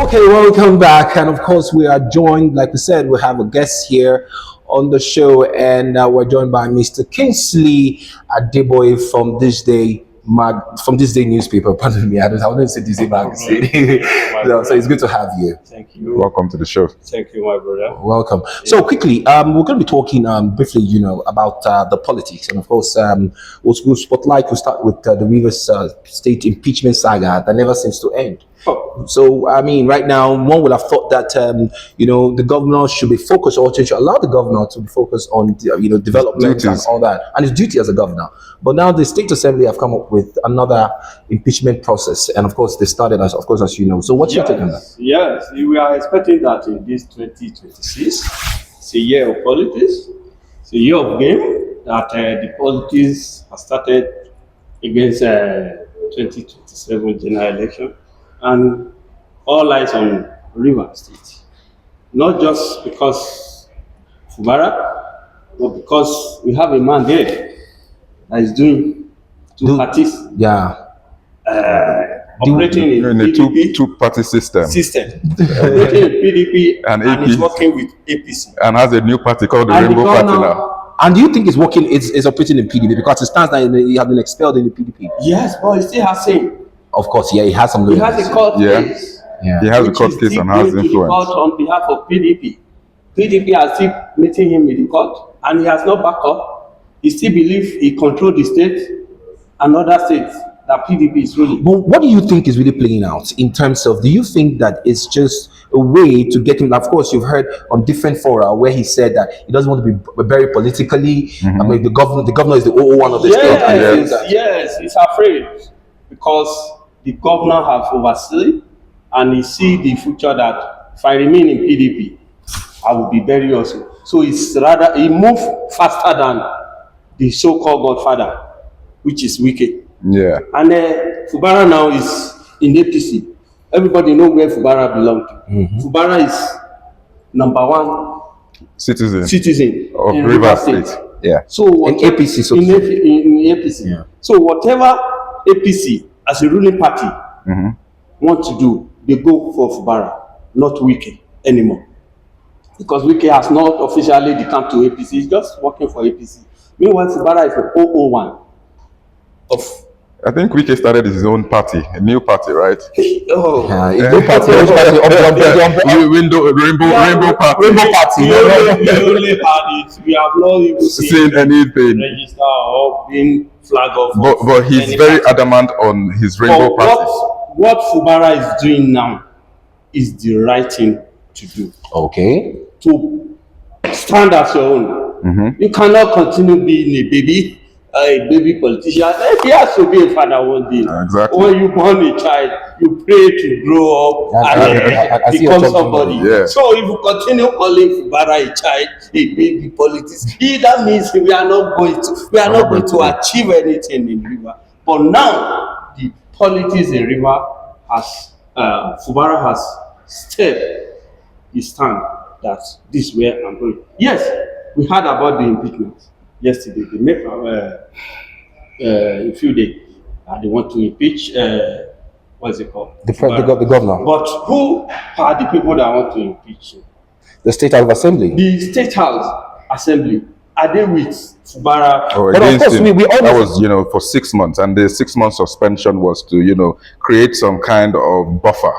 Okay, welcome back. And of course, we are joined, like we said, we have a guest here on the show, and we're joined by Mr. Kingsley Adeboye from from This Day newspaper. Pardon me, I wouldn't say This Day magazine. So it's good to have you. Thank you. Welcome to the show. Thank you, my brother. Welcome. So quickly, we're going to be talking briefly, about the politics, and of course, we'll spotlight. We'll start with the Rivers State impeachment saga that never seems to end. So, I mean, right now, one would have thought that, the governor should be focused, or should allow the governor to be focused on, development and all that, and his duty as a governor. But now the State Assembly have come up with another impeachment process, and of course, they started, as you know. So, what's your take on that? Yes, we are expecting that in this 2026, it's a year of politics, it's a year of game, that the politics has started against 2027 general election. And all eyes on Rivers State, not just because Fubara, but because we have a man there that is doing two parties. Yeah. Operating in a PDP two-party system. Operating in PDP and is working with APC. And has a new party called the And Rainbow the Party governor- now. And do you think it's working? It's operating in PDP because it stands that he has been expelled in the PDP. Yes, but he still has same. Of course, yeah, he has some. He has a court Yeah. case. Yeah. He has a Which court is case still and has going to the influence. court on behalf of PDP. PDP are still meeting him in the court, and he has no backup. He still believes he controls the state and other states that PDP is ruling. But what do you think is really playing out in terms of? Do you think that it's just a way to get him? Of course, you've heard on different fora where he said that he doesn't want to be very politically. I mean, the governor is the 001 of the state. And he feels that. Yes, he's afraid because the governor has overseen and he see the future that if I remain in PDP, I will be buried also. So he move faster than the so-called godfather, which is Wike. Yeah. And Fubara now is in APC. Everybody know where Fubara belongs to. Fubara is number one Citizen citizen of in Rivers State. Yeah. So In APC, so to in APC. Yeah. So whatever APC as a ruling party want to do, they go for Fubara, not Wike anymore. Because Wike has not officially decamped to APC, he's just working for APC. Meanwhile, Fubara is the 001 of I think Wike started his own party, a new party, right? Rainbow Party. Rainbow Party. Rainbow Party. We only had it. We have not even Seen anything. register or been flag off. But he's very adamant on his Rainbow But Party. what Fubara is doing now is the right thing to do. Okay. To stand as your own. You cannot continue being a baby politician. He has to be a father one day. Exactly. When you born a child, you pray to grow up I see become what you're somebody. talking about. Yeah. So if you continue calling Fubara a child, a baby politician, that means we are not going to achieve anything in River. But now the politics in River has Fubara has stepped his stand that this is where I'm going. Yes, we heard about the impeachment yesterday. They make a few days they want to impeach what's it called? The governor. But who are the people that want to impeach him? The State House of Assembly. The State House Assembly, are they with Fubara? Or But of against course, him. we all that know- was, for 6 months, and the 6 month suspension was to, create some kind of buffer,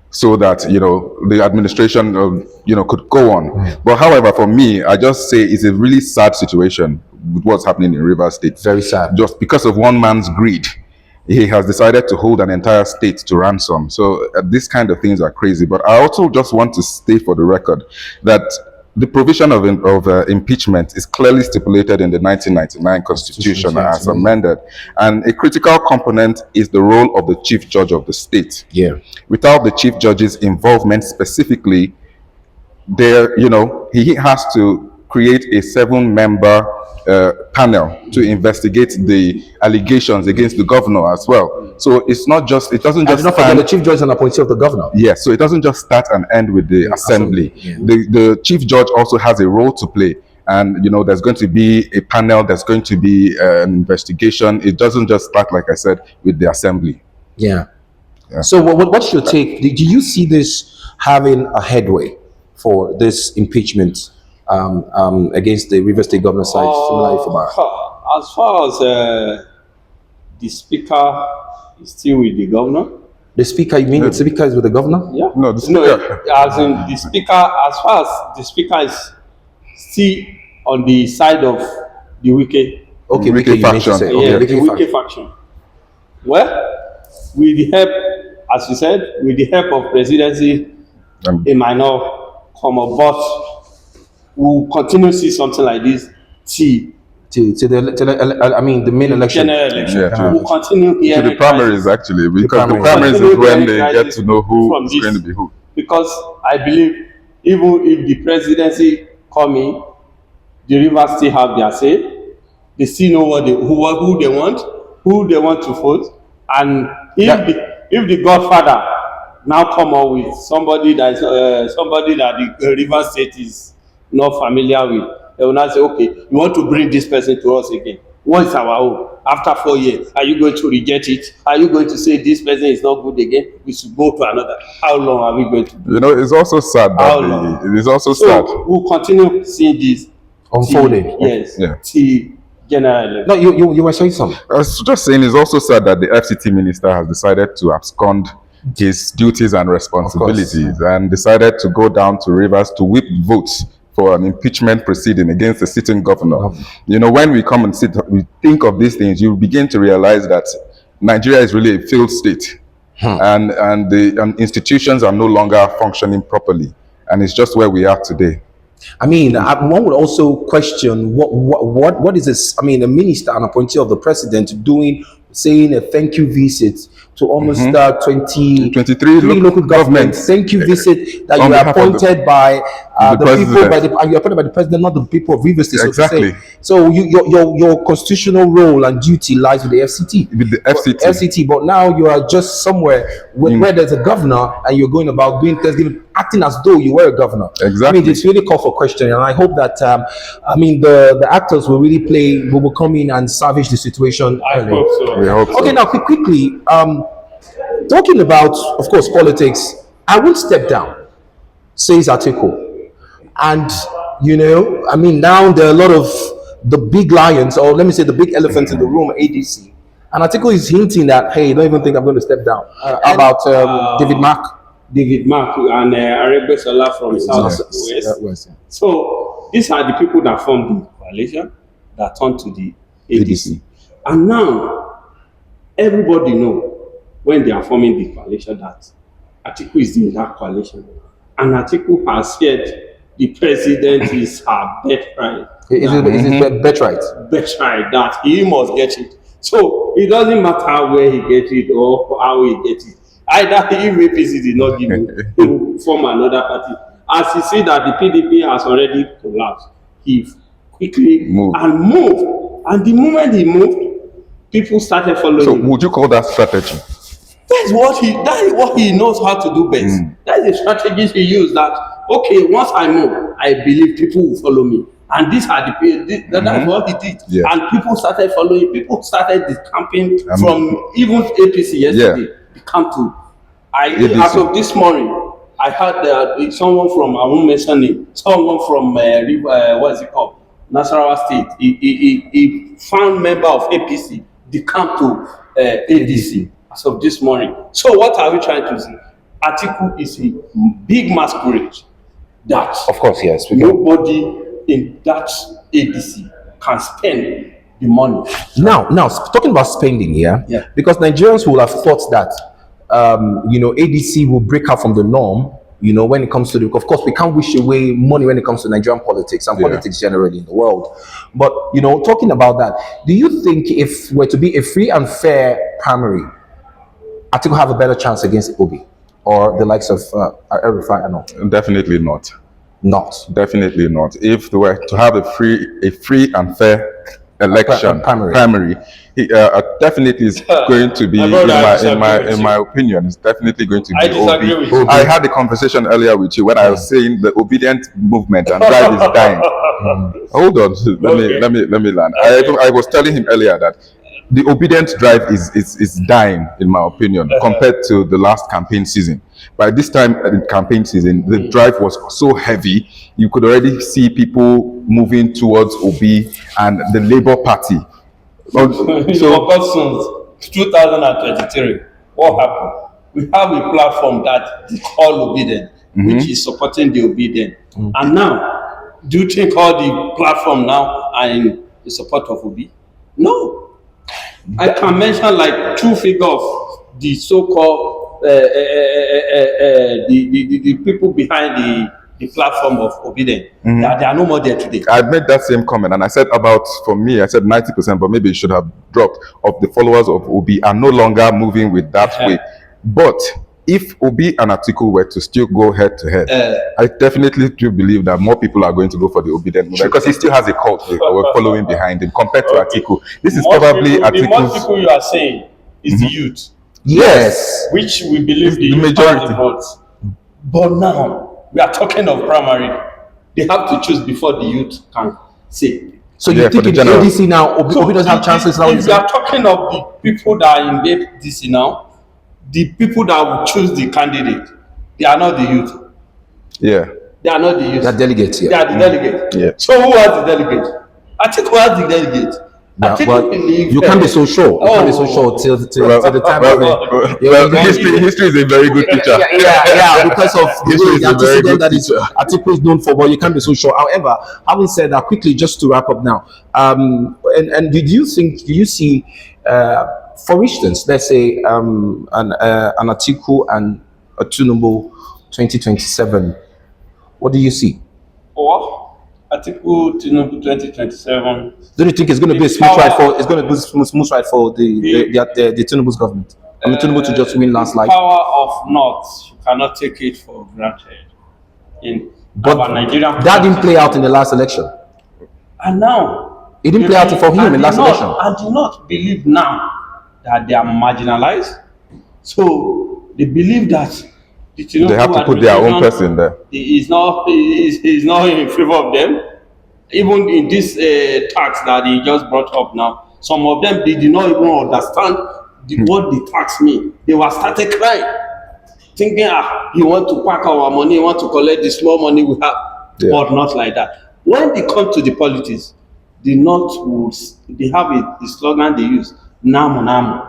so that the administration, could go on. But however, for me, I just say it's a really sad situation with what's happening in Rivers State. Very sad. Just because of one man's greed, he has decided to hold an entire state to ransom. So these kind of things are crazy. But I also just want to state for the record that the provision of impeachment is clearly stipulated in the 1999 Constitution as amended. And a critical component is the role of the Chief Judge of the state. Yeah. Without the Chief Judge's involvement specifically, he has to create a 7-member panel to investigate the allegations against the governor as well. So it doesn't just Not forget the Chief Judge is an appointee of the governor. Yes, so it doesn't just start and end with the assembly. Yeah. The chief judge also has a role to play, and there's going to be a panel, there's going to be an investigation. It doesn't just start, like I said, with the assembly. Yeah. So what's your take? Do you see this having a headway for this impeachment against the River State governor side, similarly for Bar? As far as the speaker is still with the governor. The speaker, you mean the speaker is with the governor? Yeah. No, the speaker. As in the speaker, as far as the speaker is still on the side of the wicked. Okay, Wike you mean to faction. say. Okay, Yeah, Okay, the wicked faction. Well, with the help, as you said, with the help of presidency, it might not come up, but we'll continue to see something like this till I mean, the main election. general election. Yeah, We'll continue To hearing the primaries, actually, because the primaries. primaries is when they get to know who From is this. going to be who. Because I believe even if the presidency come in, the rivers still have their say. They still know who they want to vote, and if the Godfather now come up with somebody that the River State is not familiar with, they will now say, okay, you want to bring this person to us again. What is our hope? After 4 years, are you going to reject it? Are you going to say this person is not good again? We should go to another. How long are we going to do? You know, it's also sad How that long? it is also So sad. we'll continue seeing this Unfolding. till- Yes. Yeah. Till general election. No, you were saying something. I was just saying, it's also sad that the FCT minister has decided to abscond his duties and responsibilities and decided to go down to Rivers to whip votes for an impeachment proceeding against the sitting governor. You know, when we come and we think of these things, you begin to realize that Nigeria is really a failed state, and the institutions are no longer functioning properly, and it's just where we are today. I mean, one would also question what is this? I mean, a minister, an appointee of the president, doing, saying a thank you visit to almost 23 local governments. Thank you visit that On you are behalf of appointed by the the people, president. you're appointed by the president, not the people of Rivers State. So to Exactly. say. So your constitutional role and duty lies with the FCT. With the FCT. But now you are just somewhere where there's a governor and you're going about doing Thanksgiving, acting as though you were a governor. Exactly. I mean, it's really called for question, and I hope that the actors will really will come in and salvage the situation. I early. hope so. We hope so. Okay, now quickly, talking about, of course, politics. I won't step down, says Atiku, and I mean, now there are a lot of the big lions, or let me say the big elephants in the room, ADC, and Atiku is hinting that, hey, don't even think I'm going to step down. How about David Mark? David Mark and Aregbesola from Southwest. So these are the people that formed the coalition that turned to the ADC. And now everybody know when they are forming the coalition that Atiku is in that coalition. And Atiku has said the president is her birthright. Is it birthright? Birthright, that he must get it. So it doesn't matter where he gets it or how he gets it. Either if APC did not give him, he will form another party. As he see that the PDP has already collapsed, he quickly moved. And the moment he moved, people started following So him. would you call that strategy? That is what he knows how to do best. That is the strategies he used. That okay, once I move, I believe people will follow me. And these are that's what he did. Yeah. And people started following. People started camping from even APC yesterday. They come to. As of this morning, I heard someone from, I won't mention name, someone from what is it called, Nasarawa State. He found member of APC. They come to ADC as of this morning. So what are we trying to say? Atiku is a big masquerade that, Of course, yes. nobody in that ADC can spend the money. Now, talking about spending, yeah, because Nigerians will have thought that, ADC will break out from the norm, when it comes to of course, we can't wish away money when it comes to Nigerian politics and politics generally in the world. But, talking about that, do you think if we're to be a free and fair primary, Atiku have a better chance against Obi or the likes of El-Rufai and all? Definitely not. Not. Definitely not. If they were to have a free and fair election primary, definitely is going to be, in my opinion, it's definitely going to be. I disagree with you. I had a conversation earlier with you when I was saying the obedient movement and drive is dying. Hold on, let me land. I was telling him earlier that the obedient drive is dying, in my opinion, compared to the last campaign season. By this time in campaign season, the drive was so heavy, you could already see people moving towards Obi and the Labour Party. So, since 2023, what happened? We have a platform that is called Obedient, which is supporting the Obedient. And now, do you think all the platform now are in the support of Obi? No. I can mention like two figures of the so-called the people behind the platform of Obedient. That they are no more there today. I made that same comment, and I said for me, I said 90%, but maybe it should have dropped, of the followers of Obi are no longer moving with that way. But if Obi and Atiku were to still go head to head, I definitely do believe that more people are going to go for the Obedient movement because he still has a cult following behind him compared to Atiku. This is probably Atiku's. The more people you are saying is the youth. Yes. Which we believe the majority votes. But now we are talking of primary. They have to choose before the youth can say. So you think in ADC now, Obi doesn't have chances now? If we are talking of the people that are in ADC now, the people that will choose the candidate, they are not the youth. Yeah. They are not the youth. They are delegates, yeah. They are the delegates. Yeah. So who has the delegate? Atiku has the delegate. Yeah, well, you can't be so sure. You can't be so sure till the time of it. History is a very good teacher. Yeah, because of the antecedent that teacher. Atiku is known for, but you can't be so sure. However, having said that, quickly, just to wrap up now, and do you see, for instance, let's say an Atiku and a Tinubu 2027, what do you see? Or Atiku Tinubu 2027. Do you think it's going to be a smooth ride for? It's going to be a smooth ride for the Tinubu's government? I mean, Tinubu to just win last life. Power of North, you cannot take it for granted. But Nigeria, that didn't play out in the last election. And now it didn't play out for him in last election. I do not believe now that they are marginalized. So they believe that they have to put their own person there. Is not in favor of them. Even in this tax that he just brought up now, some of them they did not even understand what the tax mean. They were started crying, thinking, you want to pack our money, you want to collect the small money we have, but not like that. When they come to the politics, the North they have the slogan they use, Namu Namu.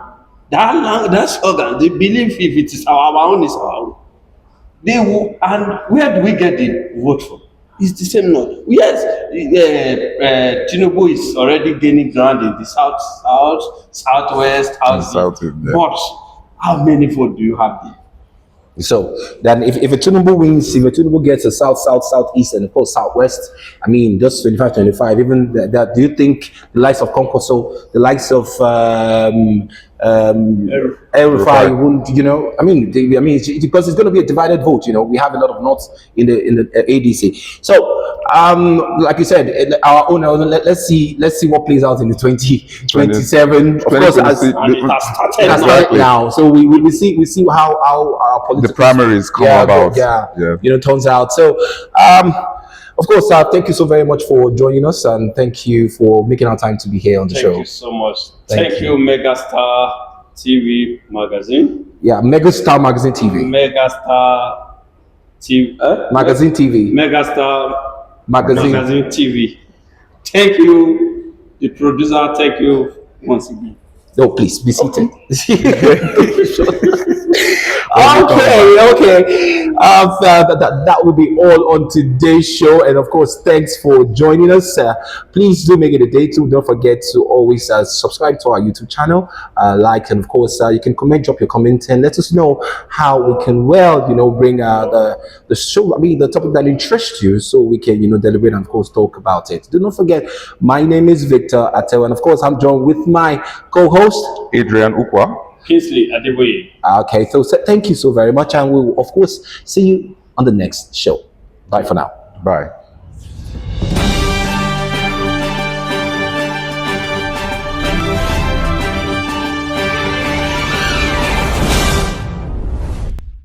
That slogan, they believe if it is our own, is our own. They will, and where do we get the vote from? It's the same North. Yes, Tinubu is already gaining ground in the southwest, but how many votes do you have there? So then, if a Tinubu wins, if a Tinubu gets a south, southeast, and of course southwest, I mean, just 25, even that, do you think the likes of Concourse, the likes of El-Rufai wouldn't, I mean, because it's going to be a divided vote. We have a lot of Norths in the ADC. So, like you said, our own. Let's see what plays out in the 2027. Of course, it has started now. So we see how our politics, the primaries come about. Turns out. So, of course, thank you so very much for joining us, and thank you for making our time to be here on the show. Thank you so much. Thank you, Megastar TV Magazine. Yeah, Megastar Magazine TV. Megastar TV. Magazine TV. Megastar Magazine TV. Thank you, the producer. Thank you once again. No, please be seated. Okay. That will be all on today's show, and of course, thanks for joining us. Please do make it a day too. Don't forget to always subscribe to our YouTube channel, like, and of course, you can drop your comment, and let us know how we can bring the show. I mean, the topic that interests you, so we can deliberate and of course talk about it. Do not forget, my name is Victor Atew, and of course, I'm joined with my co-host Adrian Ukwa. Kingsley Adeboye. Okay, so thank you so very much, and we will of course see you on the next show. Bye for now. Bye.